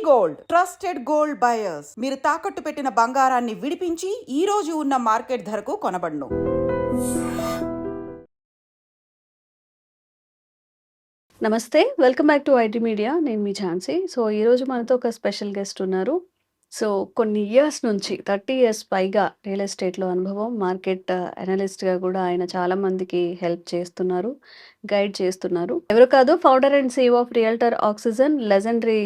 Gold trusted gold buyers మీరు తాకట్టు పెట్టిన బంగారాన్ని విడిపించి ఈ రోజు ఉన్న మార్కెట్ ధరకు కొనబడును. నమస్తే, welcome back to IT media. నేను మీ ఝాన్సీ. సో ఈరోజు మనతో ఒక స్పెషల్ గెస్ట్ ఉన్నారు. సో కొన్ని ఇయర్స్ నుంచి 30 ఇయర్స్ పైగా రియల్ ఎస్టేట్లో అనుభవం, మార్కెట్ అనలిస్ట్గా కూడా ఆయన చాలా మందికి హెల్ప్ చేస్తున్నారు, గైడ్ చేస్తున్నారు. ఎవరు కాదు, founder and CEO of realtor oxygen, legendary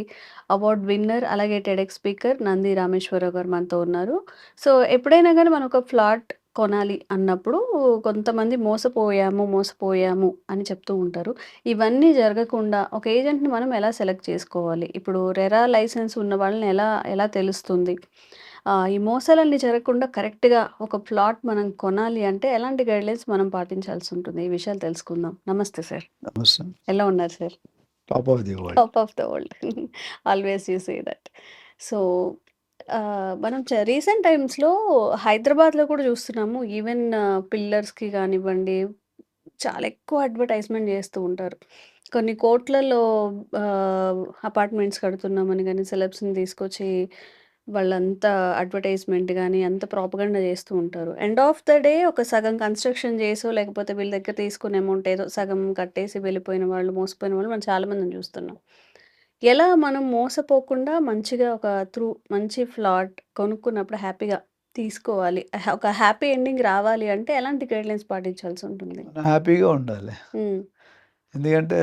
award winner, అలాగే టెడెక్స్ స్పీకర్ నంది రామేశ్వరరావు గారు మనతో ఉన్నారు. సో ఎప్పుడైనా కానీ మనం ఒక ఫ్లాట్ కొనాలి అన్నప్పుడు కొంతమంది మోసపోయాము అని చెప్తూ ఉంటారు. ఇవన్నీ జరగకుండా ఒక ఏజెంట్‌ని మనం ఎలా సెలెక్ట్ చేసుకోవాలి? ఇప్పుడు రెరా లైసెన్స్ ఉన్న వాళ్ళని ఎలా ఎలా తెలుస్తుంది? ఈ మోసాలన్నీ జరగకుండా కరెక్ట్‌గా ఒక ప్లాట్ మనం కొనాలి అంటే ఎలాంటి గైడ్‌లైన్స్ మనం పాటించాల్సి ఉంటుంది? ఈ విషయాలు తెలుసుకుందాం. నమస్తే సార్. నమస్తే. ఎలా ఉన్నారు sir? Top of the world. Top of the world. Always you say that. So మనం రీసెంట్ టైమ్స్‌లో హైదరాబాద్‌లో కూడా చూస్తున్నాము. ఈవెన్ పిల్లర్స్‌కి కానివ్వండి, చాలా ఎక్కువ అడ్వర్టైజ్మెంట్ చేస్తూ ఉంటారు. కొన్ని కోట్లలో అపార్ట్మెంట్స్ కడుతున్నామని గాని, సెలబ్స్‌ని తీసుకొచ్చి వాళ్ళంతా అడ్వర్టైజ్మెంట్ గాని, అంత ప్రాపగండా చేస్తూ ఉంటారు. ఎండ్ ఆఫ్ ద డే ఒక సగం కన్‌స్ట్రక్షన్ చేసో, లేకపోతే వీళ్ళ దగ్గర తీసుకునే అమౌంట్ ఏదో సగం కట్టేసి వెళ్ళిపోయిన వాళ్ళు, మోసపోయిన వాళ్ళు మనం చాలా మందిని చూస్తున్నాం. ఎలా మనం మోసపోకుండా మంచిగా మంచి ఫ్లాట్ కొనుక్కున్నప్పుడు హ్యాపీగా తీసుకోవాలి. ఒక హ్యాపీ ఎండింగ్ రావాలి అంటే ఎలాంటి గైడ్‌లైన్స్ పాటించాల్సి ఉంటుంది? మనం హ్యాపీగా ఉండాలి. హ్మ్. ఎందుకంటే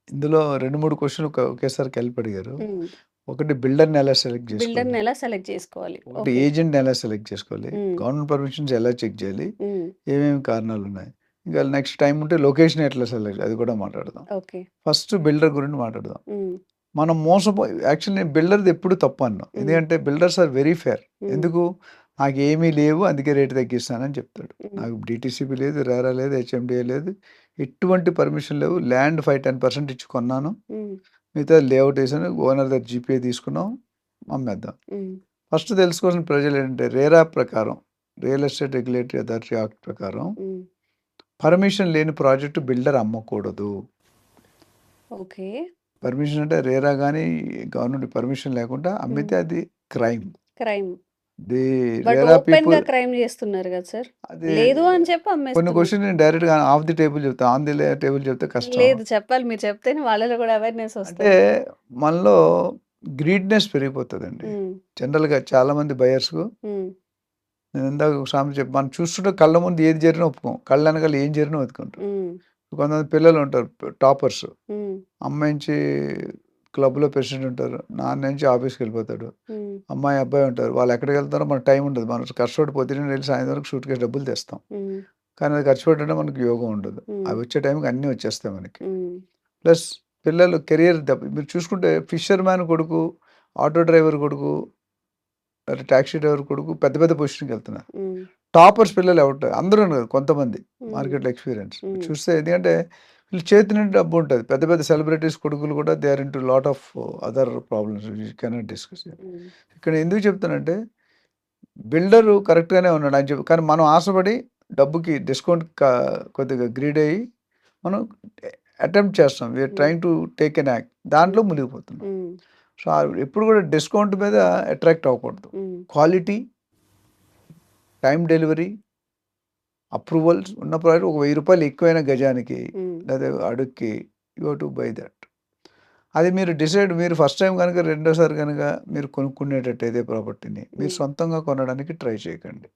ఇందులో 2, 3 క్వెషన్‌లు ఒకేసారి కలిపి అడిగారు. హ్మ్. ఒకటి బిల్డర్‌ని ఎలా సెలెక్ట్ చేసుకోవాలి? బిల్డర్‌ని ఎలా సెలెక్ట్ చేసుకోవాలి? ఒకటి ఓకే. ఏజెంట్‌ని ఎలా సెలెక్ట్ చేసుకోవాలి? హ్మ్. గవర్నమెంట్ పర్మిషన్స్ ఎలా చెక్ చేయాలి? హ్మ్. ఏమేమి కారణాలున్నాయి? ఇంకా నెక్స్ట్ టైం ఉంటే లొకేషన్ ఎట్లా సెలెక్ట్ అది కూడా మాట్లాడదాం. ఓకే. ఫస్ట్ బిల్డర్ గురించి మాట్లాడదాం. హ్మ్. మనం యాక్చువల్లీ నేను బిల్డర్‌ది ఎప్పుడు తప్పు అన్నాను. ఎందుకంటే బిల్డర్స్ ఆర్ వెరీ ఫెయిర్. ఎందుకు? నాకేమీ లేవు అందుకే రేట్ తగ్గిస్తానని చెప్తాడు. నాకు డీటీసీపీ లేదు, రెరా లేదు, హెచ్ఎండిఏ లేదు, ఎటువంటి పర్మిషన్ లేవు. ల్యాండ్ 5-10% ఇచ్చి కొన్నాను. మిగతా లేఅవుట్ వేసాను, ఓనర్ దగ్గర జీపీఏ తీసుకున్నాం, అమ్మేద్దాం. ఫస్ట్ తెలుసుకోవాల్సిన ప్రజలు ఏంటంటే రేరా ప్రకారం, real estate regulatory authority act ప్రకారం పర్మిషన్ లేని ప్రాజెక్టు బిల్డర్ అమ్మకూడదు. ఓకే. పర్మిషన్ అంటే రేరా కానీ గవర్నమెంట్ పర్మిషన్ లేకుండా అమ్మితే అది క్రైమ్. ది బట్ రేరా ఓపెన్‌గా పీపుల్ క్రైమ్ చేస్తున్నారు కదా సార్. అది లేదు అని చెప్పి కొన్ని అమ్మేస్తున్నారు. క్వశ్చన్ నేను డైరెక్ట్‌గా ఆఫ్ ది టేబుల్ చెప్తా. ఆన్ ది టేబుల్ చెప్తే కష్టం. లేదు చెప్పాలి. మీరు చెప్తేనే వాళ్ళలో కూడా అవేర్‌నెస్ అంటే వస్తది. మనలో గ్రీడ్‌నెస్ పెరిగిపోతదండి. జనరల్‌గా చాలామంది బయర్స్‌కు నేను ఇందాక ఒక సామెత మనం చూస్తుంటే కళ్ళ ముందు ఏది జరిగినా ఒప్పుకోం. కళ్ళ వెనకాల ఏం జరిగినా వెతుకుంటాం. కొంతమంది పిల్లలు ఉంటారు టాపర్స్. అమ్మ నుంచి క్లబ్‌లో ప్రెసిడెంట్ ఉంటారు. నాన్న నుంచి ఆఫీస్‌కి వెళ్ళిపోతాడు. అమ్మాయి, అబ్బాయి ఉంటారు. వాళ్ళు ఎక్కడికి వెళ్తారో మనకు టైం ఉండదు. మనం కష్టపడి పొద్దున్నే వెళ్ళి సాయంత్రం వరకు సూట్ కేస్ డబ్బులు తెస్తాం. కానీ అది ఖర్చు పెట్టడం మనకు యోగం ఉండదు. అవి వచ్చే టైంకి అన్నీ వచ్చేస్తాయి మనకి. ప్లస్ పిల్లలు కెరియర్ మీరు చూసుకుంటే ఫిషర్ మ్యాన్ కొడుకు, ఆటో డ్రైవర్ కొడుకు, టాక్సీ డ్రైవర్ కొడుకు పెద్ద పెద్ద పొజిషన్‌కి వెళ్తున్నారు. టాపర్స్ పిల్లలు ఎవరు అందరూ ఉన్నారు, కొంతమంది మార్కెట్లో ఎక్స్పీరియన్స్ చూస్తే. ఎందుకంటే వీళ్ళ చేతి నుండి డబ్బు ఉంటుంది. పెద్ద పెద్ద సెలబ్రిటీస్ కొడుకులు కూడా they are into lot of other problems cannot discuss. ఇక్కడ ఎందుకు చెప్తానంటే బిల్డరు కరెక్ట్‌గానే ఉన్నాడు అని చెప్పి, కానీ మనం ఆశపడి డబ్బుకి డిస్కౌంట్ కొద్దిగా గ్రీడ్ అయ్యి మనం అటెంప్ట్ చేస్తాం. We are trying to take an act. దాంట్లో మునిగిపోతున్నాం. సో ఎప్పుడు కూడా డిస్కౌంట్ మీద అట్రాక్ట్ అవ్వకూడదు. క్వాలిటీ, టైం డెలివరీ, అప్రూవల్స్ ఉన్న ప్రాజెక్ట్ ఒక ₹1000 ఎక్కువైన గజానికి లేదా అడుగుకి యూ టు బై దట్. అది మీరు మీరు ఫస్ట్ టైం కనుక, రెండోసారి కనుక మీరు కొనుక్కునేటట్టయితే ప్రాపర్టీని మీరు సొంతంగా కొనడానికి ట్రై చేయకండి.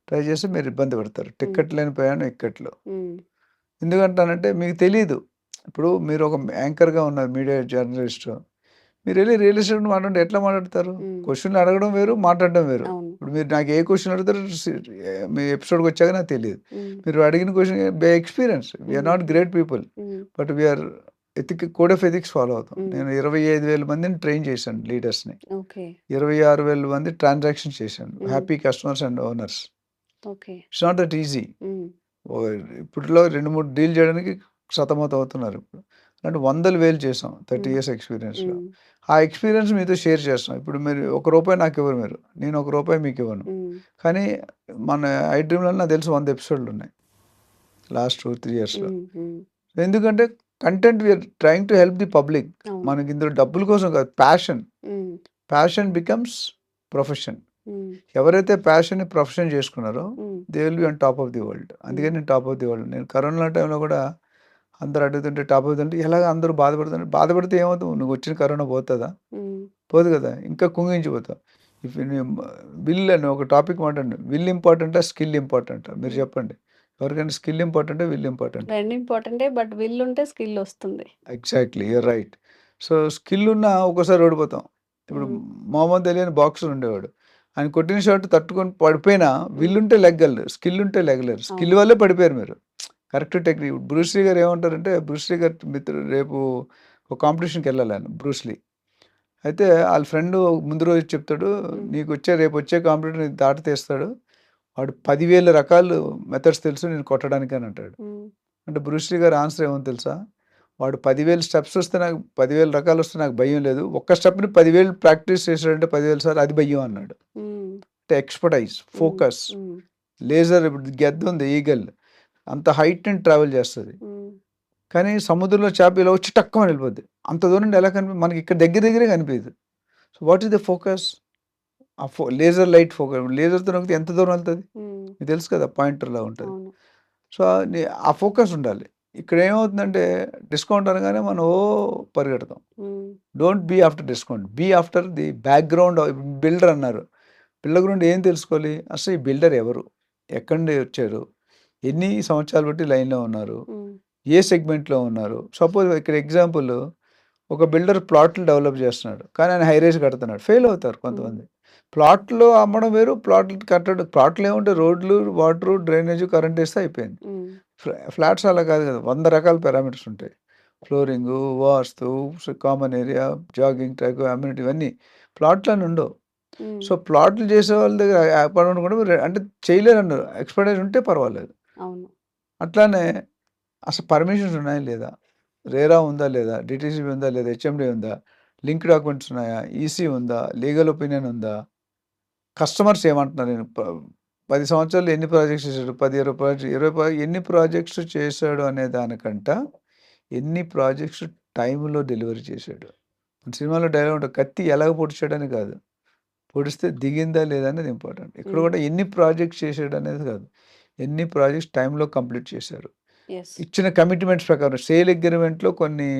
ట్రై చేస్తే మీరు ఇబ్బంది పడతారు. టిక్కెట్ లేని ప్రయాణం ఇక్కట్లో. ఎందుకంటానంటే మీకు తెలీదు. ఇప్పుడు మీరు ఒక యాంకర్గా ఉన్నారు, మీడియా జర్నలిస్ట్. మీరు వెళ్ళి రియల్ ఎస్టేట్ మాట్లాడండి, ఎట్లా మాట్లాడతారు? క్వశ్చన్లు అడగడం వేరు, మాట్లాడడం వేరు. ఇప్పుడు మీరు నాకు ఏ క్వశ్చన్ అడుగుతారు మీ ఎపిసోడ్కి వచ్చాక నాకు తెలియదు. మీరు అడిగిన question by experience. We are not great people, but we are code of ethics follow అవుతాం. నేను 25,000 మందిని ట్రైన్ చేశాను, లీడర్స్ని. 26,000 మంది ట్రాన్సాక్షన్స్ చేశాను, happy customers and owners. It's not that easy. ఇప్పట్లో 2-3 డీల్ చేయడానికి సతమతం అవుతున్నారు. ఇప్పుడు అలాంటి 100,000 చేసాం 30 ఇయర్స్ ఎక్స్పీరియన్స్లో. ఆ ఎక్స్పీరియన్స్ మీతో షేర్ చేస్తాం. ఇప్పుడు మీరు ₹1 నాకు ఇవ్వరు, నేను ₹1 మీకు ఇవ్వను. కానీ మన ఐ డ్రీమ్‌లో నాకు తెలిసి 100 ఎపిసోడ్లు ఉన్నాయి లాస్ట్ 2-3 ఇయర్స్లో. ఎందుకంటే content we are trying to help the public. అవును. మనకి ఇందులో డబ్బుల కోసం కాదు, passion. Um, passion becomes profession. Um, ఎవరైతే ప్యాషన్ని ప్రొఫెషన్ చేసుకున్నారో um, they will be on top of the world. అందుకే నేను టాప్ ఆఫ్ ది వరల్డ్. నేను కరోనా టైంలో కూడా అందరూ అడుగుతుంటే టాప్ ఆఫ్ ది అంటే ఎలాగ అందరూ బాధపడుతుంటే, బాధపడితే ఏమవుతుంది? నువ్వు వచ్చిన కరోనా పోతుందా? ఉమ్, పోదు కదా, ఇంకా కుంగించిపోతావు. ఇఫ్ విల్ అని ఒక టాపిక్ మాట్లాడండి. విల్ ఇంపార్టెంటా, స్కిల్ ఇంపార్టెంటా? మీరు చెప్పండి. ఎవరికైనా స్కిల్ ఇంపార్టెంటా, విల్ ఇంపార్టెంట్? రెండు ఇంపార్టెంటే, బట్ విల్ ఉంటే స్కిల్ వస్తుంది. Exactly, you're right. So skill ఉన్నా ఒక్కోసారి ఓడిపోతాం. ఇప్పుడు ఉమ్, మొహమ్మద్ అలీ అని బాక్సర్ ఉండేవాడు. ఆయన కొట్టిన షాట్ తట్టుకొని పడిపోయినా విల్ ఉంటే లెగ్గలరు, స్కిల్ ఉంటే లెగలేరు. స్కిల్ అవును. వల్లే పడిపోయారు మీరు. Correct technique. బ్రూస్లీ గారు ఏమంటారంటే, బ్రూస్లీ గారు మిత్రుడు రేపు ఒక కాంపిటీషన్కి వెళ్ళాలి ఆయన, బ్రూస్లీ. అయితే వాళ్ళ ఫ్రెండ్ ముందు రోజు చెప్తాడు, నీకు రేపు వచ్చే కాంపిటీటర్ నీకు దాట తీస్తాడు, వాడు 10,000 రకాలు మెథడ్స్ తెలుసు నేను కొట్టడానికి అని అంటాడు. ఉమ్, అంటే బ్రూస్లీ గారు ఆన్సర్ ఏమో తెలుసా? వాడు 10,000 స్టెప్స్ వస్తే నాకు 10,000 రకాలు వస్తే నాకు భయం లేదు, ఒక్క స్టెప్ని 10,000 ప్రాక్టీస్ చేశాడంటే 10,000 సార్లు అది భయం అన్నాడు. ఉమ్, అంటే ఎక్స్పర్టైజ్, ఫోకస్. ఉమ్, లేజర్ ఇప్పుడు గెద్ద ఉంది, ఈగల్ అంత హైట్ అని ట్రావెల్ చేస్తుంది. ఉమ్, కానీ సముద్రంలో చేప ఇలా వచ్చి టక్కుమని వెళ్ళిపోద్ది. అంత దూరం నుండి ఎలా కనిపి మనకి ఇక్కడ దగ్గరే కనిపించదు. So what is the focus? ఆ లేజర్ లైట్ ఫోకస్. లేజర్తో నొక్కితే ఎంత దూరం వెళ్తుంది ఉమ్, మీకు తెలుసు కదా, పాయింటర్లా ఉంటుంది. అవును. సో ఆ ఫోకస్ ఉండాలి. ఇక్కడ ఏమవుతుందంటే డిస్కౌంట్ అనగానే మనం పరిగెడతాం. Um, don't be after discount, be after the background. Builder అన్నారు, బిల్డర్ గురించి ఏం తెలుసుకోవాలి? అసలు ఈ బిల్డర్ ఎవరు, ఎక్కడి నుండి వచ్చారు, ఎన్ని సంవత్సరాలు బట్టి లైన్లో ఉన్నారు, ఉమ్, ఏ సెగ్మెంట్లో ఉన్నారు. సపోజ్ ఇక్కడ ఎగ్జాంపుల్, ఒక బిల్డర్ ప్లాట్లు డెవలప్ చేస్తున్నాడు, కానీ ఆయన హైరేజ్ కడుతున్నాడు, ఫెయిల్ అవుతారు కొంతమంది. ప్లాట్లు అమ్మడం వేరు, ప్లాట్లు కట్టడం. ప్లాట్లు ఏముంటాయి? రోడ్లు, వాటర్, డ్రైనేజ్, కరెంట్ వేస్తే అయిపోయింది. ఉమ్, ఫ్లాట్స్ అలా కాదు కదా, 100 రకాల పారామీటర్స్ ఉంటాయి. Flooring, vastu, common area, jogging track, amenity, ఇవన్నీ ప్లాట్లని ఉండవు. ఉమ్, సో ప్లాట్లు చేసే వాళ్ళ దగ్గర అపార్ట్మెంట్ కూడా అంటే చేయలేరు అన్నారు, ఎక్స్పర్టైజ్ ఉంటే పర్వాలేదు. అవును. అట్లానే అసలు పర్మిషన్స్ ఉన్నాయా లేదా, రేరా ఉందా లేదా, డిటీసీబీ ఉందా లేదా, హెచ్ఎండి ఉందా, లింక్ డాక్యుమెంట్స్ ఉన్నాయా, ఈసీ ఉందా, లీగల్ ఒపీనియన్ ఉందా, కస్టమర్స్ ఏమంటున్నారు, నేను 10 సంవత్సరాలు ఎన్ని ప్రాజెక్ట్స్ చేశాడు, 10, 20 ప్రాజెక్ట్స్, 20 ఎన్ని ప్రాజెక్ట్స్ చేశాడు అనే దానికంట ఎన్ని ప్రాజెక్ట్స్ టైంలో డెలివరీ చేశాడు. సినిమాలో డైలాగ్ ఉంటుంది, కత్తి ఎలాగ పొడిచాడని కాదు, పొడిస్తే దిగిందా లేదా అనేది ఇంపార్టెంట్. ఇక్కడ కూడా ఎన్ని ప్రాజెక్ట్స్ చేశాడు అనేది కాదు, ఎన్ని ప్రాజెక్ట్స్ టైంలో కంప్లీట్ చేశారు. ఎస్. ఇచ్చిన కమిట్మెంట్స్ ప్రకారం సేల్ అగ్రిమెంట్లో కొన్ని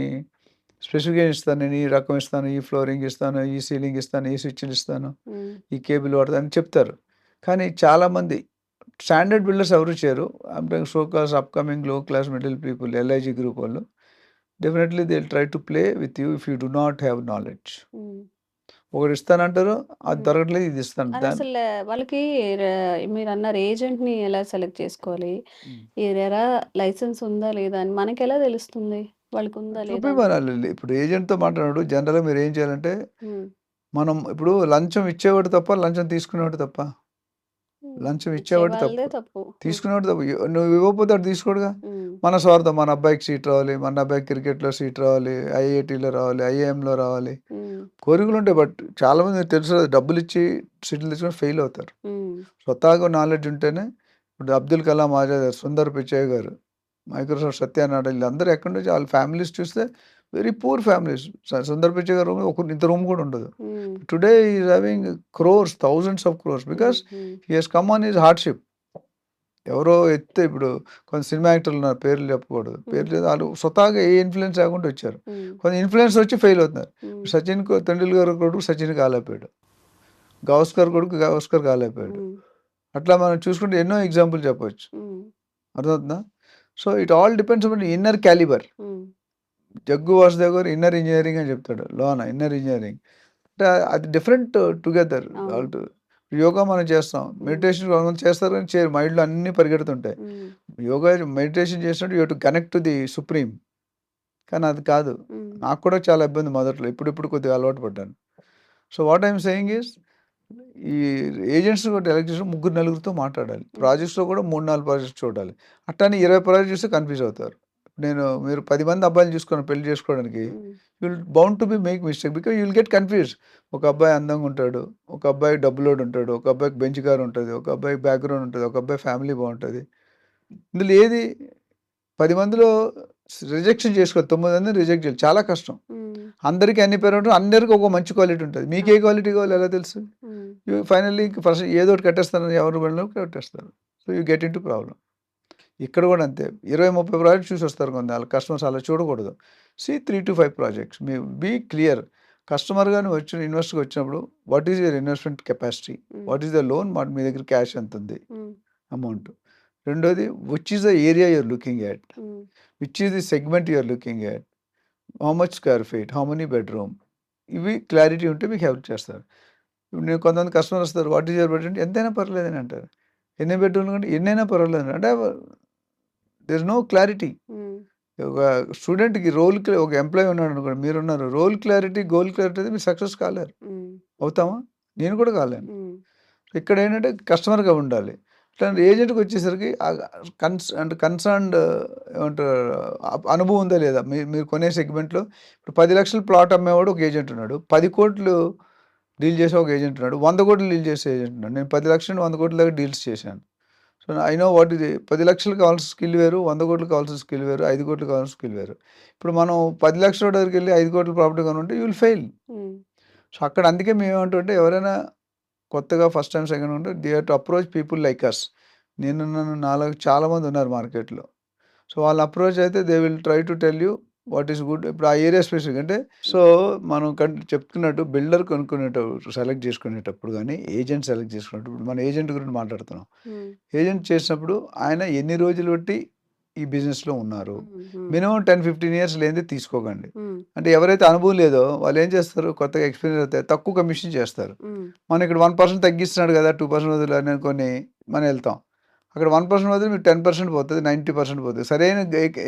స్పెసిఫికేషన్ ఇస్తాను, నేను ఈ రకం ఇస్తాను, ఈ ఫ్లోరింగ్ ఇస్తాను, ఈ సీలింగ్ ఇస్తాను, ఈ స్విచ్లు ఇస్తాను, ఈ కేబుల్ వాడతాను అని చెప్తారు. కానీ చాలామంది స్టాండర్డ్ బిల్డర్స్ ఎవరు చేయరు. అంటే so class upcoming low class middle people, LIG group వాళ్ళు definitely they will try to play with you if you do not have knowledge. ఒకటి ఇస్తానంటారు, అది దొరకట్లేదు, ఇది ఇస్తాను. అది అసలు వాళ్ళకి మీరు అన్నారు ఏజెంట్ ని ఎలా సెలెక్ట్ చేసుకోవాలి, ఈ రెరా లైసెన్స్ ఉందా లేదా అని మనకి ఎలా తెలుస్తుంది వాళ్ళకి ఉందా లేదా? చూపిమనాలి. ఇప్పుడు ఏజెంట్తో మాట్లాడు, జనరల్గా మీరు ఏం చేయాలంటే, మనం ఇప్పుడు లంచం ఇచ్చేవాడు తప్ప, లంచం తీసుకునేవాడు తప్ప. లంచం ఇచ్చేవాడు తప్పు, తీసుకునేవాడు తప్పు. నువ్వు ఇవ్వకపోతే వాడు తీసుకోడుగా. మన స్వార్థం, మన అబ్బాయికి సీట్ రావాలి, మన అబ్బాయికి క్రికెట్లో సీట్ రావాలి, ఐఐటీలో రావాలి, ఐఐఎంలో రావాలి, కోరికలు ఉంటాయి. బట్ చాలామంది తెలుసు, డబ్బులు ఇచ్చి సీట్లు తీసుకొని ఫెయిల్ అవుతారు. స్వతహాగా నాలెడ్జ్ ఉంటేనే. ఇప్పుడు అబ్దుల్ కలాం ఆజాద్, సుందర్ పిచాయ్ గారు, మైక్రోసాఫ్ట్ సత్యనారాయణ, వీళ్ళందరూ ఎక్కడి నుంచి వాళ్ళ ఫ్యామిలీస్ చూస్తే very poor families. Sundar Pichai గారు ఇంత రూమ్ కూడా ఉండదు. Today is having crores, thousands of crores, because he has come on his hardship. ఎవరో ఎత్తే ఇప్పుడు కొంత సినిమా యాక్టర్లు ఉన్నారు, పేర్లు చెప్పకూడదు, పేర్లు వాళ్ళు స్వతహాగా ఏ ఇన్ఫ్లుయెన్స్ లేకుండా వచ్చారు. కొంత ఇన్ఫ్లుయెన్స్ వచ్చి ఫెయిల్ అవుతున్నారు. సచిన్ తెండూల్కర్ కొడుకు సచిన్ కాలేకపోయాడు, గవాస్కర్ కొడుకు గవాస్కర్ కాలేకపోయాడు. అట్లా మనం చూసుకుంటే ఎన్నో ఎగ్జాంపుల్ చెప్పవచ్చు. అర్థమవుతుందా? So it all depends on inner calibre. Jaggu Vasudev గారు ఇన్నర్ ఇంజనీరింగ్ అని చెప్తాడు, లోన ఇన్నర్ ఇంజనీరింగ్ అంటే అది డిఫరెంట్ టుగెదర్. యోగా మనం చేస్తాం, మెడిటేషన్ కొంతమంది చేస్తారు కానీ చేయరు, మైండ్లో అన్నీ పరిగెడుతుంటాయి. యోగా మెడిటేషన్ చేసినట్టు you to connect to the supreme. కానీ అది కాదు. నాకు కూడా చాలా ఇబ్బంది మొదట్లో, ఇప్పుడు కొద్దిగా అలవాటు పడ్డాను. So what I'm saying is, ఈ ఏజెంట్స్ కూడా ఎలక్ట్ చేసిన 3-4తో మాట్లాడాలి. ప్రాజెక్ట్స్లో కూడా 3-4 ప్రాజెక్ట్స్ చూడాలి. అట్లానే 20 ప్రాజెక్ట్ చూస్తే కన్ఫ్యూజ్ అవుతారు. మీరు 10 మంది అబ్బాయిలు చూసుకుని పెళ్లి చేసుకోవడానికి you will bound to be make mistake, because you will get confuse. ఒక అబ్బాయి అందంగా ఉంటాడు, ఒక అబ్బాయి డబ్బులోడు ఉంటాడు, ఒక అబ్బాయికి బెంచ్ కార్ ఉంటుంది, ఒక అబ్బాయి బ్యాక్గ్రౌండ్ ఉంటుంది, ఒక అబ్బాయి ఫ్యామిలీ బాగుంటుంది. ఇందులో ఏది 10 మందిలో రిజెక్షన్ చేసుకోవాలి. 9 మందిని రిజెక్ట్ చేయాలి. చాలా కష్టం. హ్మ్. అందరికి అన్ని పేరు ఉంటుంది. అందరికి ఒక మంచి క్వాలిటీ ఉంటుంది. మీకు ఏ క్వాలిటీ కావాలో ఎలా తెలుసు? హ్మ్. ఫైనల్లీ ఫస్ట్ ఏదో ఒకటి కట్టేస్తారని ఎవరు బండిలో కట్టేస్తారు. So you get into problem. ఇక్కడ కూడా అంతే. 20, 30 ప్రాజెక్ట్స్ చూసి వస్తారు వాళ్ళ కస్టమర్స్. అలా చూడకూడదు. 3 to 5 ప్రాజెక్ట్స్. మీ బీ క్లియర్. కస్టమర్ గాని ఇన్వెస్టర్‌గా వచ్చినప్పుడు what is your investment capacity? Hmm. What is the loan? Hmm దగ్గర క్యాష్ ఎంత ఉంది? హ్మ్. అమౌంట్. రెండోది which is the area you are looking at? Hmm. Which is the segment you are looking at? How much square feet? How many bedroom? ఇవి clarity ఉంటే మీకు help చేస్తారు. ఇప్పుడు నేను కొంతమంది కస్టమర్ వస్తారు. What is your budget? ఎంతైనా పర్లేదని అంటారు. ఎన్ని బెడ్‌రూమ్‌లు అంటే ఎన్నైనా పర్వాలేదు అంటే దేర్ ఇస్ నో క్లారిటీ. హ్మ్. ఒక స్టూడెంట్‌కి ఒక ఎంప్లాయీ ఉన్నాడనుకోండి. మీరున్నారు. రోల్ క్లారిటీ, గోల్ క్లారిటీ అయితే మీరు సక్సెస్ కాలేరు. హ్మ్. అవుతామా? నేను కూడా కాలేను. హ్మ్. ఇక్కడ ఏంటంటే కస్టమర్‌గా ఉండాలి. ఇట్లాంటి ఏజెంట్‌కి వచ్చేసరికి కన్సర్న్డ్ ఏమంటారు అనుభవం ఉందా లేదా? మీరు కొనే సెగ్మెంట్‌లో ఇప్పుడు 10,00,000 ప్లాట్ అమ్మేవాడు ఒక ఏజెంట్ ఉన్నాడు. 10,00,00,000 డీల్ చేసే ఒక ఏజెంట్ ఉన్నాడు. 100,00,00,000 డీల్ చేసే ఏజెంట్ ఉన్నాడు. నేను 10,00,000 100,00,00,000 దాకా డీల్స్ చేశాను. సో, ఐ నో వాట్ ఇది 10,00,000 కావాల్సిన స్కిల్ వేరు, 100,00,00,000 కావాల్సిన స్కిల్ వేరు, 5,00,00,000 కావాల్సిన స్కిల్ వేరు. ఇప్పుడు మనం 10,00,000 దగ్గరికెళ్ళి 5,00,00,000 ప్రాపర్టీ కొనుంటే you will fail. Hmm. So, అక్కడ అందుకే మేమేమంటామంటే ఎవరైనా కొత్తగా ఫస్ట్ టైమ్, సెకండ్ ఉంటే they have to approach people like us. నేనున్నాను, నాలాగా చాలామంది ఉన్నారు మార్కెట్‌లో. సో, వాళ్ళ అప్రోచ్ అయితే they will try to tell you what is good. ఇప్పుడు ఆ ఏరియా స్పెసిఫిక్ అంటే సో, మనం చెప్తున్నట్టు బిల్డర్ సెలెక్ట్ చేసుకునేటప్పుడు గానీ, ఏజెంట్ సెలెక్ట్ చేసుకునేటప్పుడు ఇప్పుడు మనం ఏజెంట్ గురించి మాట్లాడుతున్నాం. హ్మ్. ఏజెంట్ చేసినప్పుడు ఆయన ఎన్ని రోజులు బట్టి ఈ బిజినెస్‌లో ఉన్నారు. హ్మ్. హ్మ్. మినిమమ్ 10, 15 ఇయర్స్ లేనిదే తీసుకోకండి. హ్మ్. అంటే ఎవరైతే అనుభవం లేదో వాళ్ళు ఏం చేస్తారు, కొత్తగా ఎక్స్‌పీరియన్స్ అయితే తక్కువ కమిషన్ చేస్తారు. హ్మ్. మనం ఇక్కడ 1% తగ్గిస్తున్నాడు కదా! 2% వదిలేయని అనుకోని మనం ఎళ్తాం. అక్కడ 1% వదిలి మీకు 10% పోతది. 90% పోతది. సరైన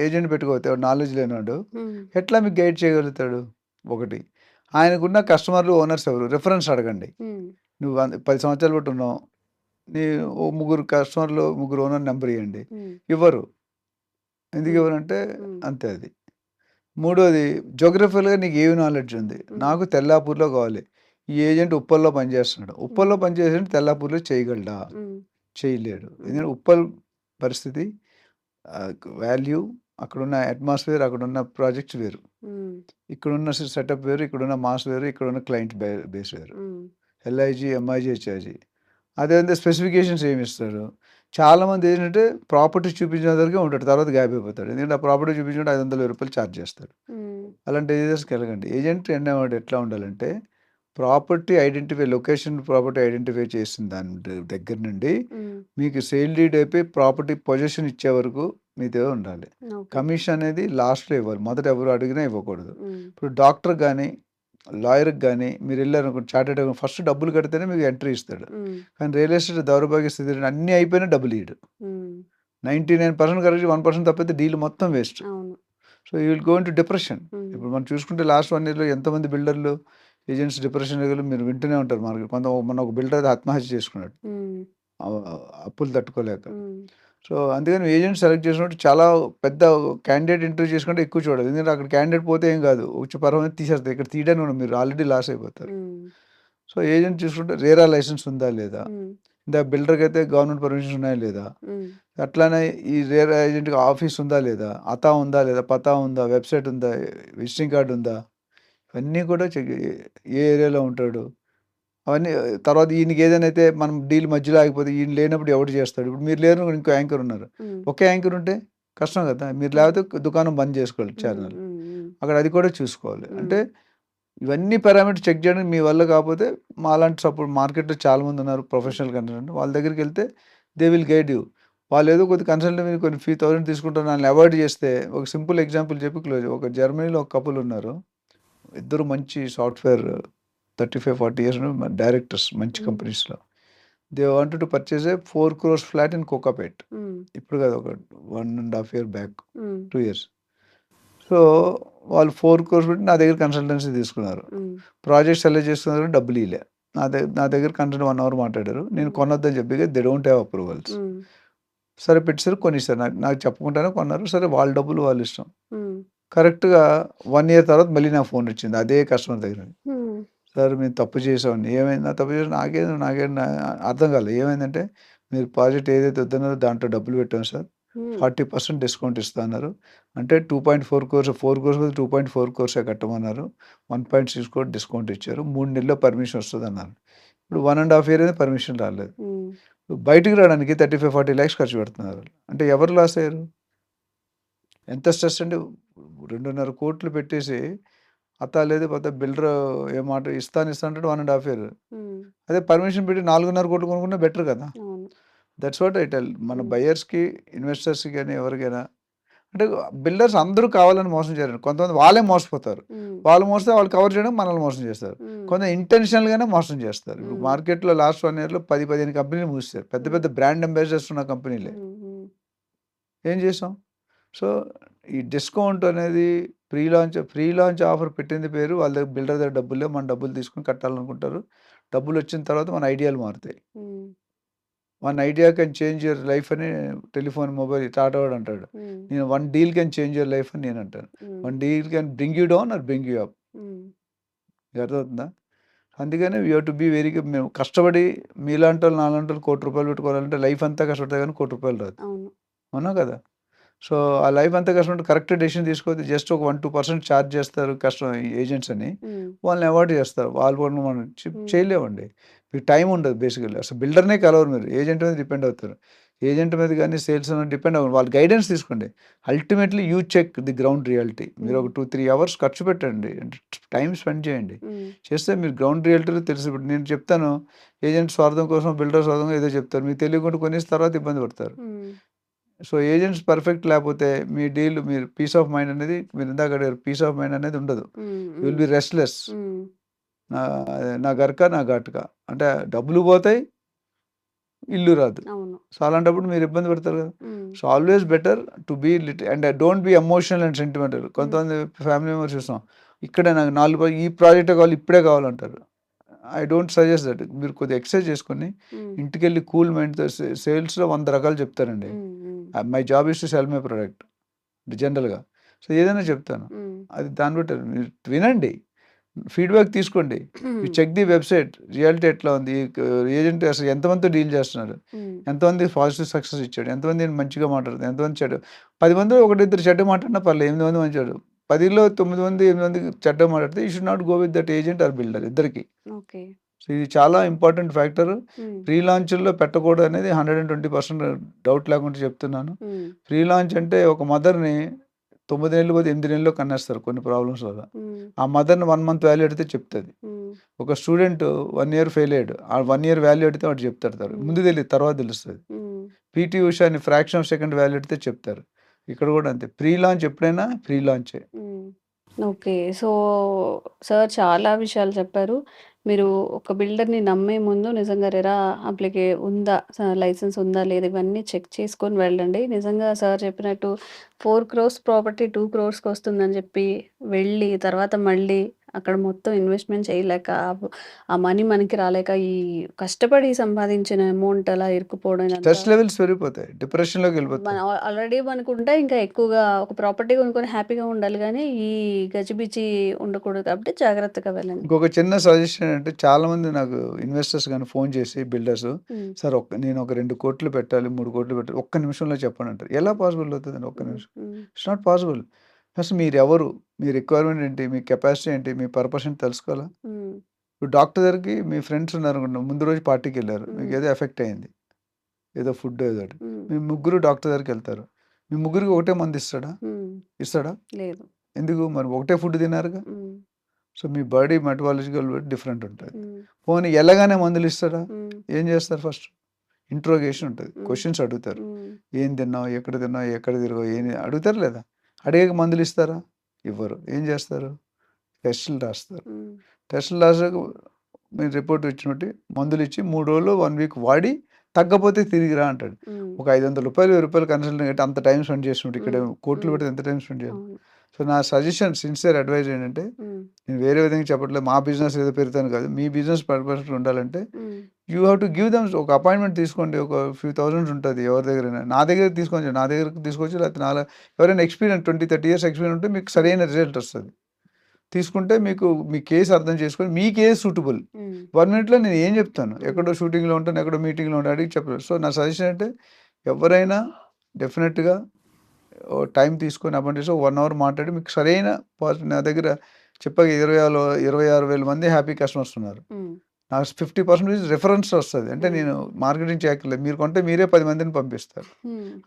ఏజెంట్ పెట్టుకోకపోతే వాడు నాలెడ్జ్ లేనోడు హ్మ్. ఎట్లా మీకు గైడ్ చేయగలుగుతాడు? ఒకటి. ఆయనకున్న కస్టమర్లు, ఓనర్స్ ఎవరు? రిఫరెన్స్ అడగండి. హ్మ్. నువ్వు 10 సంవత్సరాలు బట్టి ఉన్నావు. నీ ఓ ముగ్గురు కస్టమర్లు, ముగ్గురు ఓనర్ నంబర్ ఇయ్యండి. హ్మ్. ఇవ్వరు. ఎందుకు హ్మ్. ఇవ్వరంటే హ్మ్. అంతే అది. మూడోది జియోగ్రఫికల్‌గా నీకు ఏమి నాలెడ్జ్ ఉంది? హ్మ్. నాకు తెల్లాపూర్‌లో కావాలి. ఈ ఏజెంట్ ఉప్పల్లో పనిచేస్తున్నాడు. ఉప్పల్లో హ్మ్. పనిచేసేది తెల్లాపూర్‌లో చేయగలడా? హ్మ్. చేయలేడు. హ్మ్. ఎందుకంటే ఉప్పల్ పరిస్థితి, వాల్యూ, అక్కడున్న అట్మాస్ఫియర్, అక్కడున్న ప్రాజెక్ట్స్ వేరు. హ్మ్. ఇక్కడున్న సెటప్ వేరు, ఇక్కడున్న మాస్ వేరు, ఇక్కడున్న క్లయింట్ బేస్ వేరు. హ్మ్. LIG, MIG, HIG. అదేవిధంగా స్పెసిఫికేషన్స్ ఏమిస్తారు? చాలామంది ఏంటంటే ప్రాపర్టీ చూపించిన దగ్గరికే ఉంటాడు. తర్వాత గాయబ్ అయిపోతాడు. ఎందుకంటే ఆ ప్రాపర్టీ చూపించుకుంటే రూ. 500,000 ఛార్జ్ చేస్తాడు. హ్మ్. అలాంటి ఏరియాస్‌కి వెళ్ళకండి. ఏజెంట్ అనేవాడు ఎట్లా ఉండాలంటే ప్రాపర్టీ ఐడెంటిఫై చేసిన దాని దగ్గర నుండి హ్మ్. మీకు సేల్ డీడ్ అయిపోయి ప్రాపర్టీ పొజిషన్ ఇచ్చే వరకు మీతో ఉండాలి. ఓకే. కమిషన్ అనేది లాస్ట్‌లో ఇవ్వాలి. మొదట ఎవరు అడిగినా ఇవ్వకూడదు. హ్మ్. ఇప్పుడు డాక్టర్‌కి గాని, లాయర్‌కి గాని మీరెళ్లారనుకోండి చార్టర్డ్ అకౌంటెంట్ ఫస్ట్ డబ్బులు కడితేనే మీకు ఎంట్రీ ఇస్తాడు. హ్మ్. కానీ రియల్ ఎస్టేట్ దౌర్భాగ్య స్థితి ఏంటంటే అన్నీ అయిపోయినా డబ్బులు ఇయ్యడు. హ్మ్. 99% కరెక్ట్ 1% తప్పితే డీల్ మొత్తం వేస్ట్. అవును. So, you will go into depression. హ్మ్. ఇప్పుడు మనం చూసుకుంటే లాస్ట్ 1 ఇయర్‌లో ఎంతమంది బిల్డర్లు, ఏజెంట్స్ డిప్రెషన్‌లో మీరు వింటూనే ఉంటారు. మనకి మొన్న ఒక బిల్డర్ అయితే ఆత్మహత్య చేసుకున్నాడు. హ్మ్. ఆహ్, అప్పులు తట్టుకోలేక. హ్మ్. సో, అందుకని ఏజెంట్ సెలెక్ట్ చేసినప్పుడు చాలా పెద్ద క్యాండిడేట్ ఇంటర్వ్యూ చేసుకుంటే ఎక్కువ చూడాలి. ఎందుకంటే అక్కడ క్యాండిడేట్ పోతే ఏం కాదు. వచ్చి పర్వాలేదు తీసేస్తారు. ఇక్కడ తీయడానికి ఉండదు. మీరు ఆల్రెడీ లాస్ అయిపోతారు. హ్మ్. సో, ఏజెంట్ చూసుకుంటే రేరా లైసెన్స్ ఉందా లేదా? హ్మ్. బిల్డర్‌కి అయితే గవర్నమెంట్ పర్మిషన్స్ ఉన్నాయా లేదా? హ్మ్. అట్లానే ఈ రేరా ఏజెంట్‌కి ఆఫీస్ ఉందా లేదా? అతా ఉందా లేదా? పతా ఉందా? వెబ్‌సైట్ ఉందా? విజిటింగ్ కార్డ్ ఉందా? ఇవన్నీ కూడా ఏ ఏరియాలో ఉంటాడు? అవన్నీ తర్వాత ఈయనకి ఏదైనా అయితే మనం డీల్ మధ్యలో ఆగిపోతే ఈయన లేనప్పుడు ఎవడు చేస్తాడు? ఇప్పుడు మీరు లేరు ఇంకో యాంకర్ ఉన్నారు. హ్మ్. ఒకే యాంకర్ ఉంటే కష్టం కదా! మీరు హ్మ్. లేకపోతే దుకాణం బంద్ చేసుకోవాలి హ్మ్. చార్మినార్. హ్మ్. హ్మ్. అక్కడ అది కూడా చూసుకోవాలి. హ్మ్. అంటే ఇవన్నీ పారామీటర్స్ చెక్ చేయడం మీ వల్ల కాకపోతే మాలాంటి మార్కెట్‌లో చాలామంది ఉన్నారు ప్రొఫెషనల్ కన్సల్టెంట్. వాళ్ళ దగ్గరికెళ్తే దే విల్ గైడ్ యూ. వాళ్ళేదో కన్సల్టెంట్ మీద కొన్ని ఫీ థౌసండ్ తీసుకుంటారు. నన్ను అవాయిడ్ చేస్తే ఒక సింపుల్ ఎగ్జాంపుల్ చెప్పి క్లోజ్. ఒక జర్మనీలో ఒక కపుల్ ఉన్నారు. ఇద్దరు మంచి సాఫ్ట్‌వేర్ 35, 40 ఇయర్స్ డైరెక్టర్స్ మంచి హ్మ్. కంపెనీస్‌లో. They wanted to purchase A 4 crores flat in Kokapet. హ్మ్. ఇప్పుడు కాదు ఒక 1 ½ ఇయర్ బ్యాక్. హ్మ్. 2 ఇయర్స్. సో, వాళ్ళు 4 క్రోర్స్ పెట్టి నా దగ్గర కన్సల్టెన్సీ తీసుకున్నారు. హ్మ్. ప్రాజెక్ట్ సెలెక్ట్ చేసుకున్నారు డబ్బులు ఇయలే. నా దగ్గర కన్సల్టెంట్ 1 అవర్ మాట్లాడారు. నేను హ్మ్. కొనొద్దని చెప్పి దే డోంట్ హావ్ అప్రూవల్స్. హ్మ్. సరే పెట్టేసారు కొనేసారు. నాకు నాకు చెప్పకుండానే కొన్నారు. సరే వాళ్ళ డబ్బులు వాళ్ళ ఇష్టం. హ్మ్. కరెక్ట్‌గా 1 ఇయర్ తర్వాత మళ్ళీ నాకు ఫోన్ వచ్చింది. అదే కస్టమర్ దగ్గర నుంచి. హ్మ్. సార్ మేము తప్పు చేసామండి. ఏమైంది? తప్పు చేసాను నాకేం అర్థం కాలేదు. ఏమైందంటే మీరు ప్రాజెక్ట్ ఏదైతే వద్దన్నారో దాంట్లో డబ్బులు పెట్టాం సార్. హ్మ్. 40% డిస్కౌంట్ ఇస్తున్నారు. అంటే 2.4 క్రోర్స్ 4 క్రోర్స్ బదులు 2.4 క్రోర్సే కట్టమన్నారు. 1.6 క్రోర్ డిస్కౌంట్ ఇచ్చారు. 3 నెలల్లో పర్మిషన్ వస్తదన్నారు. ఇప్పుడు 1 ½ ఇయర్ అయింది పర్మిషన్ రాలేదు. హ్మ్. బయటికి రావడానికి 35-40 లాక్స్ ఖర్చు పెడుతున్నారు. అంటే ఎవరు లాస్ అయ్యారు? ఎంత స్ట్రెస్ అండి. 2.5 కోట్లు పెట్టేసి లేదు పోతే బిల్డర్ ఏ మాట ఇస్తాను అంటాడు 1 ½ ఇయర్. హ్మ్. అదే పర్మిషన్ పెట్టి 4.5 కోట్లు కొనుక్కున్నా బెటర్ కదా! అవును. That's what I tell. మన హ్మ్. బయర్స్‌కి, ఇన్వెస్టర్స్‌కి గాని ఎవరికైనా అంటే బిల్డర్స్ అందరూ కావాలని మోసం చేయరు. కొంతమంది వాళ్ళే మోసపోతారు. హ్మ్. వాళ్ళు మోస్తే వాళ్ళు కవర్ చేయడానికి మనల్ని మోసం చేస్తారు. హ్మ్. కొంత ఇంటెన్షనల్‌గానే మోసం చేస్తారు. ఇప్పుడు హ్మ్. మార్కెట్‌లో లాస్ట్ 1 ఇయర్‌లో 10, 15 కంపెనీలు మూసేశారు. పెద్ద పెద్ద బ్రాండ్ అంబాసిడర్స్ ఉన్న కంపెనీలే. హ్మ్. హ్మ్. ఏం చేసాం? సో, ఈ డిస్కౌంట్ అనేది ప్రీ లాంచ్ ఆఫర్ పెట్టింది పేరు వాళ్ళ దగ్గర బిల్డర్ దగ్గర డబ్బులు లేవు. మన డబ్బులు తీసుకొని కట్టాలనుకుంటారు. డబ్బులొచ్చిన తర్వాత మన ఐడియాలు మారుతాయి. Hmm. One idea can change your life అని టెలిఫోన్, మొబైల్ టాటా వాడు అంటాడు. హ్మ్. నేను one deal can change your life అని నేను అంటాను. Hmm. One deal can bring you down or bring you up. Hmm. మీకు అర్థమవుతుందా? అందుకని you have to be very మేము కష్టపడి మీలాంటోళ్ళు, నాలాంటోళ్ళు ₹1,00,00,000 పెట్టుకోవాలంటే లైఫ్ అంతా కష్టపడితే గానీ ₹1,00,00,000 రాదు. అవును. అవునా కదా! సో, ఆ లైఫ్ అంతా కష్టపడి కరెక్ట్ డెసిషన్ తీసుకోకపోతే జస్ట్ ఒక 1, 2% చార్జ్ చేస్తారు ఏజెంట్స్ అని. హ్మ్. వాళ్ళని అవాయిడ్ చేస్తారు. వాళ్ళు కూడా మనం హ్మ్. చేయలేమండి. మీకు టైం ఉండదు బేసికల్లీ. అసలు బిల్డర్‌నే కలవరు మీరు. ఏజెంట్ మీద డిపెండ్ అవుతారు. ఏజెంట్ మీద గాని, సేల్స్ మీద డిపెండ్ అవ్వరు. వాళ్ళ గైడెన్స్ తీసుకోండి. Ultimately you check the ground reality. మీరు ఒక హ్మ్. 2, 3 అవర్స్ ఖర్చు పెట్టండి. టైమ్ స్పెండ్ చేయండి. హ్మ్. చేస్తే మీరు గ్రౌండ్ రియాలిటీలో తెలుసు. ఇప్పుడు నేను చెప్తాను ఏజెంట్ స్వార్థం కోసం, బిల్డర్ స్వార్థం ఏదో చెప్తారు. మీకు తెలియకుండా కొనేసిన తర్వాత ఇబ్బంది పడతారు. హ్మ్. సో, ఏజెంట్స్ పర్ఫెక్ట్ లేకపోతే మీ డీల్ మీరు పీస్ ఆఫ్ మైండ్ అనేది మీరు ఇందాక అడిగారు. పీస్ ఆఫ్ మైండ్ అనేది ఉండదు. Hmm. You will hmm. Be restless. Hmm. నా నా గరక నా ఘాటుక. అంటే డబ్బులు పోతాయి, ఇల్లు రాదు. అవును. సో, అలాంటప్పుడు మీరు ఇబ్బంది పడతారు కదా! Hmm. So, always better to be and don't be emotional and sentimental. Hmm. కొంతమంది ఫ్యామిలీ మెంబర్స్ చూస్తాం. ఇక్కడే నాకు 4 ఈ ప్రాజెక్టే కావాలి, ఇప్పుడే కావాలంటారు. I don't suggest that. మీరు కొద్దిగా ఎక్సర్సైజ్ చేసుకొని హ్మ్. ఇంటికెళ్ళి కూల్ మైండ్‌తో సేల్స్‌లో 100 రకాలు చెప్తారండి. హ్మ్. హ్మ్. My job is to cell my product జనరల్‌గా. సో, ఏదైనా చెప్తాను. హ్మ్. అది దాన్ని బట్టి మీరు వినండి. ఫీడ్‌బ్యాక్ తీసుకోండి. యూ హ్మ్. Check the website. రియాలిటీ ఎట్లా ఉంది? ఏజెంట్ అసలు ఎంతమందితో డీల్ చేస్తున్నాడు? హ్మ్. ఎంతమందికి పాజిటివ్ సక్సెస్ ఇచ్చాడు? ఎంతమంది మంచిగా మాట్లాడుతారు? ఎంతమంది చెడు 10 మందిలో ఒకటిద్దరు చెడ్డగా మాట్లాడినా పర్లేదు. 8 మంది మంచోడు. 10లో 9 మంది, 8 మంది చెడ్డగా మాట్లాడితే you should not go with that agent or builder ఇద్దరికీ. ఓకే. సో, ఇది చాలా ఇంపార్టెంట్ ఫ్యాక్టర్. హ్మ్. ప్రీ లాంచ్‌ల్లో పెట్టకూడదు అనేది 120% డౌట్ లేకుండా చెప్తున్నాను. హ్మ్. ప్రీ లాంచ్ అంటే ఒక మదర్‌ని 9 నెలలు పోతే 8 నెలల్లో కన్నేస్తారు కొన్ని ప్రాబ్లమ్స్ వల్ల. హ్మ్. ఆ మదర్‌ని 1 మంత్ వాల్యూ అడిగితే చెప్తది. హ్మ్. ఒక స్టూడెంట్ 1 ఇయర్ ఫెయిల్ అయ్యాడు. ఆ 1 ఇయర్ వాల్యూ అడిగితే వాడు చెప్తాడు. హ్మ్. ముందు తెలీదు తర్వాత తెలుస్తది. హ్మ్. పీటీ ఉషాని ఫ్రాక్షన్ ఆఫ్ సెకండ్ వాల్యూ అడిగితే చెప్తారు. ఇక్కడ కూడా అంతే. ప్రీ లాంచ్ ఎప్పుడైనా ప్రీ లాంచే. హ్మ్. ఓకే. సో, సార్ చాలా విషయాలు చెప్పారు. మీరు ఒక బిల్డర్‌ని నమ్మే ముందు నిజంగా రెరా ఉందా? లైసెన్స్ ఉందా? లేదా? ఇవన్నీ చెక్ చేసుకొని వెళ్ళండి. నిజంగా సార్ చెప్పినట్టు 4 క్రోర్స్ ప్రాపర్టీ 2 క్రోర్స్‌కి వస్తుందని చెప్పి వెళ్ళి తర్వాత మళ్ళీ అక్కడ మొత్తం ఇన్వెస్ట్‌మెంట్ చేయలేక ఆ మనీ మనకి రాలేక ఈ కష్టపడి సంపాదించిన అమౌంట్ అలా ఇరుక్కుపోవడం ఇదంతా స్ట్రెస్ లెవెల్స్ పెరిగిపోతాయి. డిప్రెషన్‌లోకి మన వెళ్ళిపోతారు. ఆల్రెడీ మనకుంటే ఇంకా ఎక్కువగా ఒక ప్రాపర్టీ కొనుక్కొని హ్యాపీగా ఉండాలి గానీ, ఈ గజిబిజి ఉండకూడదు కాబట్టి జాగ్రత్తగా వెళ్ళండి. ఇంకొక చిన్న సజెషన్ ఏంటంటే చాలామంది నాకు ఇన్వెస్టర్స్ గాని ఫోన్ చేసి బిల్డర్స్ హ్మ్. సార్ నేను ఒక 2,00,00,000 పెట్టాలి, 3,00,00,000 పెట్టాలి. ఒక్క నిమిషంలో చెప్పండి అంటారు. ఎలా పాసిబుల్ అవుతుందండి ఒక్క హ్మ్. నిమిషం? హ్మ్. It's not possible. ఫస్ట్ మీరెవరు? మీ రిక్వైర్మెంట్ ఏంటి? మీ కెపాసిటీ ఏంటి? మీ పర్పస్ ఏంటి తెలుసుకోవాలా? హ్మ్. ఇప్పుడు డాక్టర్ దగ్గరికి మీ ఫ్రెండ్స్ ఉన్నారనుకోండి. ముందు రోజు పార్టీకెళ్లారు. హ్మ్. మీకేదో ఎఫెక్ట్ అయింది. ఏదో ఫుడ్ ఏదో ఒకటి. హ్మ్. మీ ముగ్గురు డాక్టర్ దగ్గరికెళ్తారు. మీ ముగ్గురికి ఒకటే మందు ఇస్తాడా? హ్మ్. ఇస్తాడా? లేదు. ఎందుకు? మరి ఒకటే ఫుడ్ తినారుగా. హ్మ్. సో, మీ బాడీ మెటబాలిజికల్ డిఫరెంట్ ఉంటది. హ్మ్. పోనీ ఎళ్ళగానే మందులు ఇస్తాడా? హ్మ్. ఏం చేస్తారు ఫస్ట్? ఇంట్రోగేషన్ ఉంటది. హ్మ్. క్వెషన్స్ అడుగుతారు. హ్మ్. ఏం తిన్నావు? ఎక్కడ తిన్నావు? ఎక్కడ తిరిగావు? అడుగుతారా లేదా? అడిగాక మందులు ఇస్తారా? ఇవ్వరు. ఏం చేస్తారు? టెస్టులు రాస్తారు. హ్మ్. టెస్టులు రాసాక మీరు రిపోర్ట్ ఇచ్చినట్టు మందులిచ్చి 3 రోజులు, 1 వీక్ వాడి తగ్గపోతే తిరిగి రా అంటాడు. హ్మ్. ఒక రూ. 500, రూ. 1000 కన్సల్టెంట్ కట్టి అంత టైమ్ స్పెండ్ చేసినట్టు ఇక్కడ హ్మ్. కోట్లు హ్మ్. పెడితే ఎంత టైమ్ స్పెండ్ చేయాలి? అవును. సో, నా సజెషన్ సిన్సియర్ అడ్వైస్ ఏంటంటే హ్మ్. నేను వేరే విధంగా చెప్పట్లేదు. మా బిజినెస్ ఏదో పెడతాను కాదు. మీ బిజినెస్ పర్పస్ ఉండాలంటే హ్మ్. You have to give them ఒక అపాయింట్మెంట్ తీసుకోండి. ఒక ఫ్యూ థౌసండ్స్ ఉంటది ఎవరి దగ్గరైనా. నా దగ్గరికి తీసుకొని నా దగ్గరికి తీసుకొచ్చి లేకపోతే ఎవరైనా ఎక్స్పీరియన్స్ 20, 30 ఇయర్స్ ఎక్స్పీరియన్స్ ఉంటే మీకు సరైన రిజల్ట్ వస్తది. తీసుకుంటే మీకు మీ కేస్ అర్థం చేసుకొని మీకు ఏది సూటబుల్. హ్మ్. 1 మినిట్‌లో నేను ఏం చెప్తాను. హ్మ్. ఎక్కడో షూటింగ్‌లో ఉంటాను, ఎక్కడో మీటింగ్‌లో ఉంటాను అడిగి చెప్పలేను. సో, నా సజెషన్ అంటే ఎవరైనా డెఫినెట్గా టైం తీసుకొని అపాయింట్ 1 అవర్ మాట్లాడి మీకు సరైన నా దగ్గర చెప్పగా 26,000 మంది హ్యాపీ కస్టమర్స్ ఉన్నారు. నాకు 50% రిఫరెన్స్ వస్తుంది. అంటే నేను మార్కెటింగ్ చేయక్కర్లేదు, మీరు కొంటే మీరే 10 మందిని పంపిస్తారు.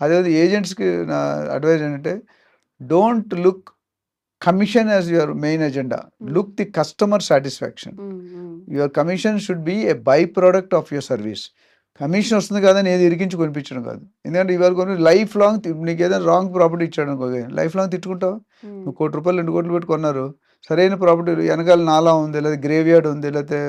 అదే ఏజెంట్స్కి నా అడ్వైజ్ ఏంటంటే don't look commission as your main agenda, look the customer satisfaction. Your commission should be A by product of your service. Commission వస్తుంది కదా అని ఏది ఇరికించి కొనిపించడం కాదు. ఎందుకంటే ఇవాళ కొన్ని లైఫ్ లాంగ్ నీకు ఏదైనా రాంగ్ ప్రాపర్టీ ఇచ్చాడు అనుకో, లైఫ్ లాంగ్ తిట్టుకుంటావు. నువ్వు ₹1 2 కోట్లు పెట్టి కొన్నారు, సరైన ప్రాపర్టీ వెనకాల నాలా ఉంది, లేదా గ్రేవ్ యార్డ్ ఉంది, లేకపోతే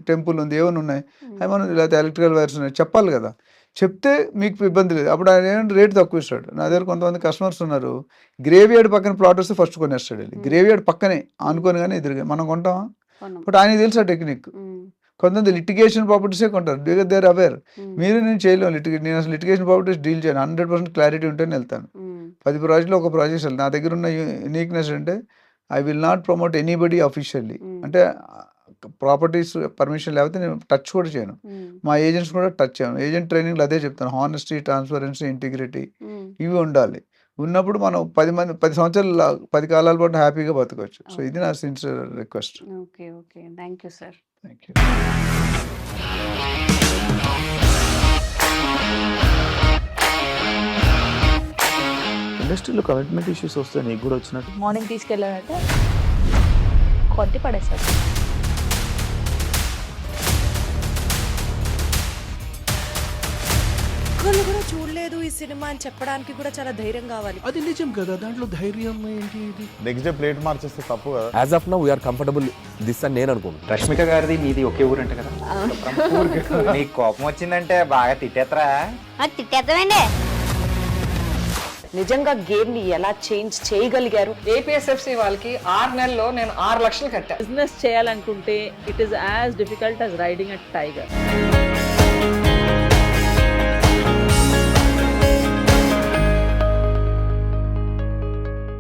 టెంపుల్ ఉంది, ఏమైనా ఉన్నాయి, ఏమైనా లేకపోతే ఎలక్ట్రికల్ వైర్స్ ఉన్నాయి, చెప్పాలి కదా. చెప్తే మీకు ఇబ్బంది లేదు. అప్పుడు ఆయన ఏంటంటే రేట్ తక్కువ ఇస్తాడు. నా దగ్గర కొంతమంది కస్టమర్స్ ఉన్నారు, గ్రేవ్ యార్డ్ పక్కన ప్లాట్ వస్తే ఫస్ట్ కొనేస్తాడు. గ్రేవ్ యార్డ్ పక్కనే ఆనుకొని కానీ ఎదురుగా మనం కొంటామా? బట్ ఆయనకి తెలుసు ఆ టెక్నిక్. కొంతమంది లిటిగేషన్ ప్రాపర్టీసే కొంటారు, బికాజ్ దే ఆర్ అవేర్. మీరు నేను చేయలేము నేను అసలు లిటిగేషన్ ప్రాపర్టీస్ డీల్ చేయను. 100% క్లారిటీ ఉంటేనే వెళ్తాను. 10 ప్రాజెక్టులో ఒక ప్రాజెక్ట్ వెళ్ళి నా దగ్గర ఉన్న యూనిక్నెస్ అంటే I will not promote anybody officially. అంటే ప్రాపర్టీస్ పర్మిషన్ లేకపోతే నేను టచ్ కూడా చేయను. మా ఏజెంట్స్ కూడా టచ్ చేయను. ఏజెంట్ ట్రైనింగ్లో అదే చెప్తాను, హానెస్టీ, ట్రాన్స్పరెన్సీ, ఇంటిగ్రిటీ ఇవి ఉండాలి. ఉన్నప్పుడు మనం 10 సంవత్సరాలు 10 కాలాల పాటు హ్యాపీగా బతకవచ్చు. సో ఇది నా sincere request. Okay, okay, thank you sir. Thank you. ఇండస్ట్రీలో కమిట్మెంట్ ఇష్యూస్ వస్తే నీకు కూడా వచ్చినట్టు? మార్నింగ్ తీసుకెళ్ళాడంటే కొట్టి పడేస్తాడు. ఒక్కళ్ళు కూడా చూడలేదు ఈ సినిమా అని చెప్పడానికి కూడా చాలా ధైర్యం కావాలి. అది నిజం కదా, దాంట్లో ధైర్యం ఏంటి? ఇది నెక్స్ట్ డే ప్లేట్ మార్చేస్తే తప్పు కదా. As of now we are comfortable this అని నేను అనుకుంటున్నాను. రష్మిక గారిది మీది ఒకే ఊరు అంట కదా? నీకు కోపం వచ్చిందంటే బాగా తిట్టేత్తరా? తిట్టేద్దామండి. నిజంగా గేమ్ ని ఎలా చేంజ్ చేయగలిగారు? ఏపీఎస్ఎఫ్సి వాళ్ళకి 6 నెలల్లో నేను 6 లక్షలు కట్టా. బిజినెస్ చేయాలనుకుంటే it is as difficult as riding a tiger.